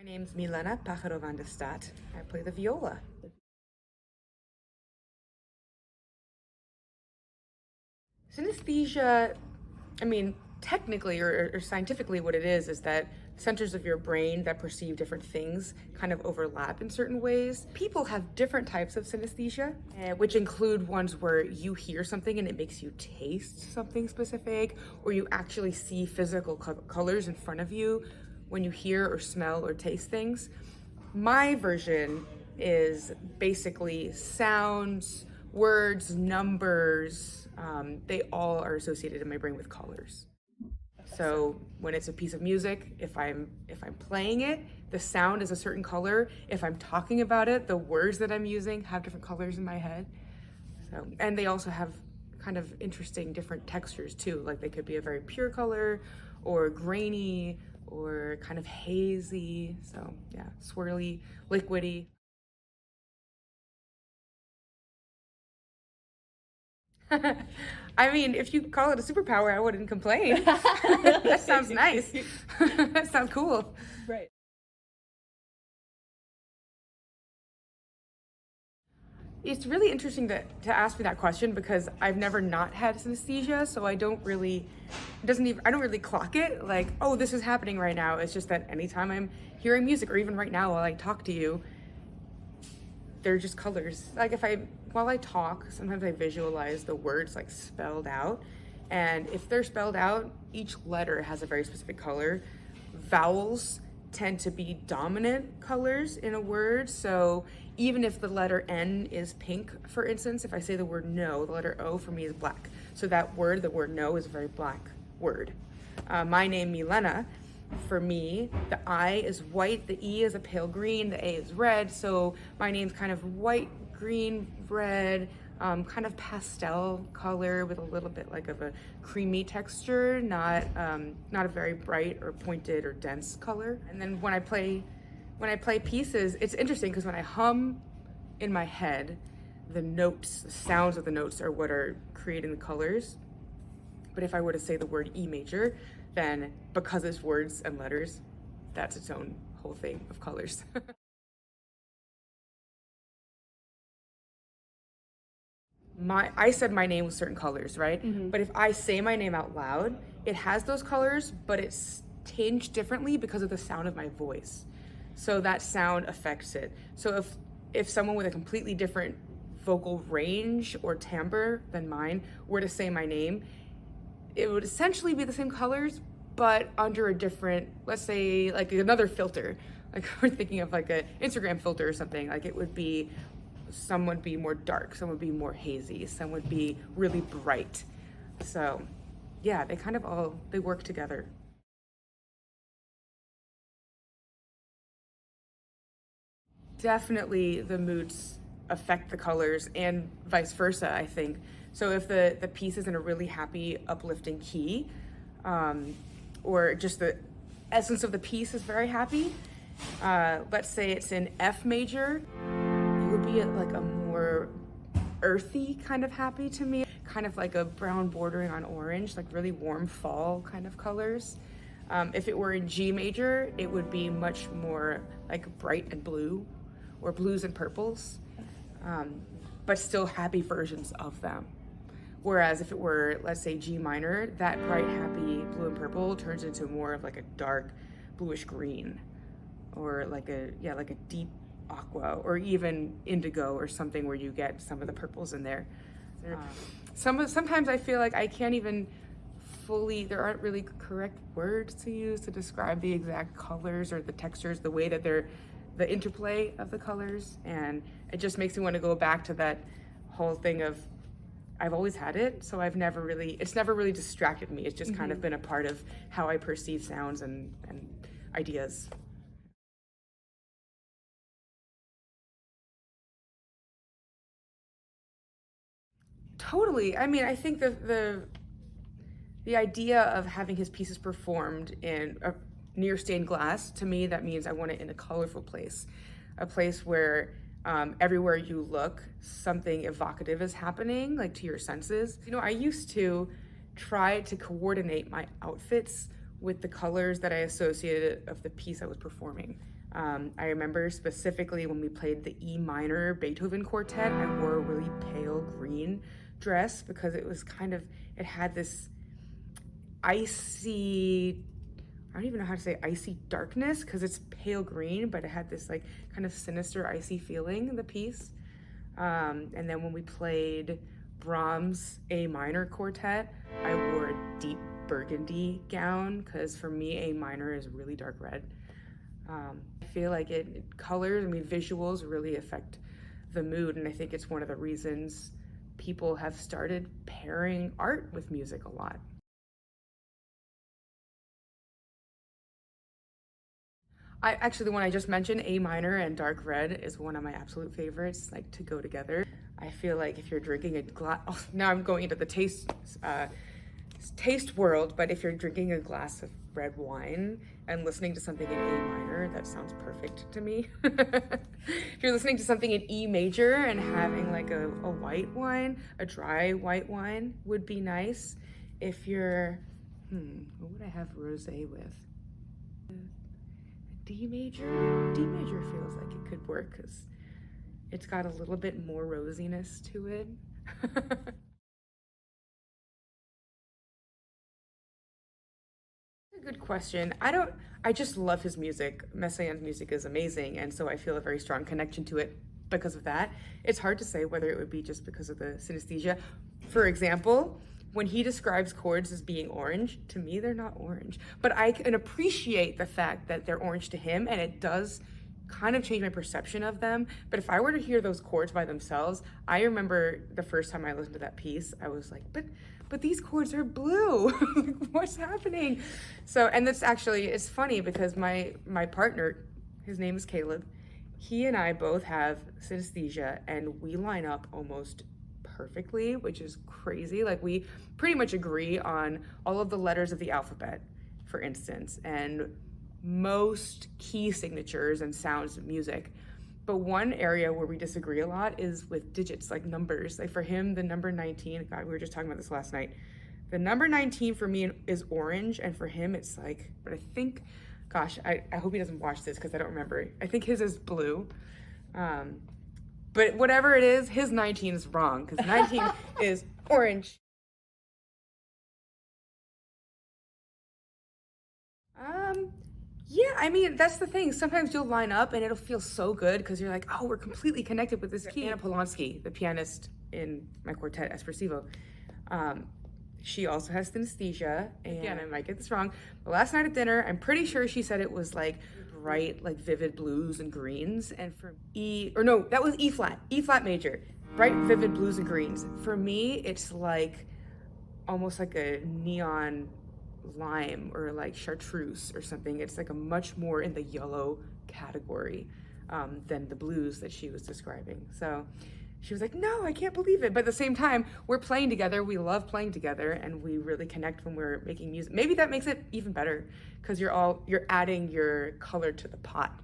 My name's Milena van de Stad. I play the viola. Synesthesia, I mean, technically or scientifically, what it is that centers of your brain that perceive different things kind of overlap in certain ways. People have different types of synesthesia, which include ones where you hear something and it makes you taste something specific, or you actually see physical colors in front of you when you hear or smell or taste things. My version is basically sounds, words, numbers. They all are associated in my brain with colors. So when it's a piece of music, if I'm playing it, the sound is a certain color. If I'm talking about it, the words that I'm using have different colors in my head. So, and they also have kind of interesting different textures too. Like they could be a very pure color or grainy or kind of hazy. So yeah, swirly, liquidy. I mean, if you call it a superpower, I wouldn't complain. That sounds nice. That sounds cool. Right. It's really interesting to ask me that question because I've never not had synesthesia, so I don't really, I don't really clock it like, oh, this is happening right now. It's just that anytime I'm hearing music or even right now while I talk to you, they're just colors. Like while I talk, sometimes I visualize the words like spelled out. And if they're spelled out, each letter has a very specific color. Vowels tend to be dominant colors in a word. So even if the letter N is pink, for instance, if I say the word no, the letter O for me is black. So that word, the word no, is a very black word. My name, Milena, for me, the I is white, the E is a pale green, the A is red. So my name's kind of white, green, red, kind of pastel color with a little bit like of a creamy texture, not a very bright or pointed or dense color. And then when I play pieces, it's interesting because when I hum in my head, the notes, the sounds of the notes are what are creating the colors. But if I were to say the word E major, then because it's words and letters, that's its own whole thing of colors. I said my name with certain colors, right? Mm-hmm. But if I say my name out loud, it has those colors, but it's tinged differently because of the sound of my voice. So that sound affects it. So if someone with a completely different vocal range or timbre than mine were to say my name, it would essentially be the same colors, but under a different, let's say like another filter. Like we're thinking of like an Instagram filter or something. Like it would be, some would be more dark, some would be more hazy, some would be really bright. So yeah, they kind of they work together. Definitely the moods affect the colors and vice versa, I think. So if the piece is in a really happy, uplifting key, or just the essence of the piece is very happy, let's say it's in F major, it would be like a more earthy kind of happy to me, kind of like a brown bordering on orange, like really warm fall kind of colors. If it were in G major, it would be much more like bright and blue or blues and purples, but still happy versions of them. Whereas if it were, let's say, G minor, that bright, happy blue and purple turns into more of like a dark bluish green, or like a deep aqua, or even indigo or something where you get some of the purples in there. Sometimes I feel like I can't even there aren't really correct words to use to describe the exact colors or the textures, the way that the interplay of the colors, and it just makes me want to go back to that whole thing of I've always had it, so it's never really distracted me. It's just kind of been a part of how I perceive sounds and ideas. Totally. I mean, I think the idea of having his pieces performed in a near stained glass, to me, that means I want it in a colorful place, a place where everywhere you look, something evocative is happening, like to your senses. You know, I used to try to coordinate my outfits with the colors that I associated of the piece I was performing. I remember specifically when we played the E minor Beethoven quartet, I wore a really pale green dress because it was kind of, it had this icy, I don't even know how to say icy darkness because it's pale green, but it had this like kind of sinister icy feeling in the piece. And then when we played Brahms A minor quartet, I wore a deep burgundy gown because for me A minor is really dark red. I feel like colors, I mean visuals really affect the mood, and I think it's one of the reasons people have started pairing art with music a lot. Actually, the one I just mentioned, A minor and dark red, is one of my absolute favorites, like to go together. I feel like if you're drinking a glass, oh, now I'm going into the taste world, but if you're drinking a glass of red wine and listening to something in A minor, that sounds perfect to me. If you're listening to something in E major and having like a white wine, a dry white wine would be nice. If you're, what would I have rosé with? D major? D major feels like it could work because it's got a little bit more rosiness to it. A good question. I just love his music. Messiaen's music is amazing, and so I feel a very strong connection to it because of that. It's hard to say whether it would be just because of the synesthesia. For example, when he describes chords as being orange, to me they're not orange. But I can appreciate the fact that they're orange to him, and it does kind of change my perception of them. But if I were to hear those chords by themselves, I remember the first time I listened to that piece, I was like, but these chords are blue. What's happening? So, and that's actually, it's funny because my partner, his name is Caleb, he and I both have synesthesia, and we line up almost perfectly, which is crazy. Like we pretty much agree on all of the letters of the alphabet, for instance, and most key signatures and sounds of music. But one area where we disagree a lot is with digits, like numbers. Like for him, the number 19, God, we were just talking about this last night. The number 19 for me is orange, and for him it's like, but I think, gosh, I hope he doesn't watch this because I don't remember. I think his is blue. But whatever it is, his 19 is wrong because 19 is orange. Yeah, I mean, that's the thing. Sometimes you'll line up and it'll feel so good because you're like, oh, we're completely connected with this key. Anna Polonsky, the pianist in my quartet, Espressivo, she also has synesthesia. And again, I might get this wrong, but last night at dinner, I'm pretty sure she said it was like bright, like vivid blues and greens. And for that was E flat major, bright, vivid blues and greens. For me, it's like almost like a neon lime or like chartreuse or something. It's like a much more in the yellow category than the blues that she was describing. So she was like, no, I can't believe it. But at the same time, we're playing together. We love playing together, and we really connect when we're making music. Maybe that makes it even better because you're adding your color to the pot.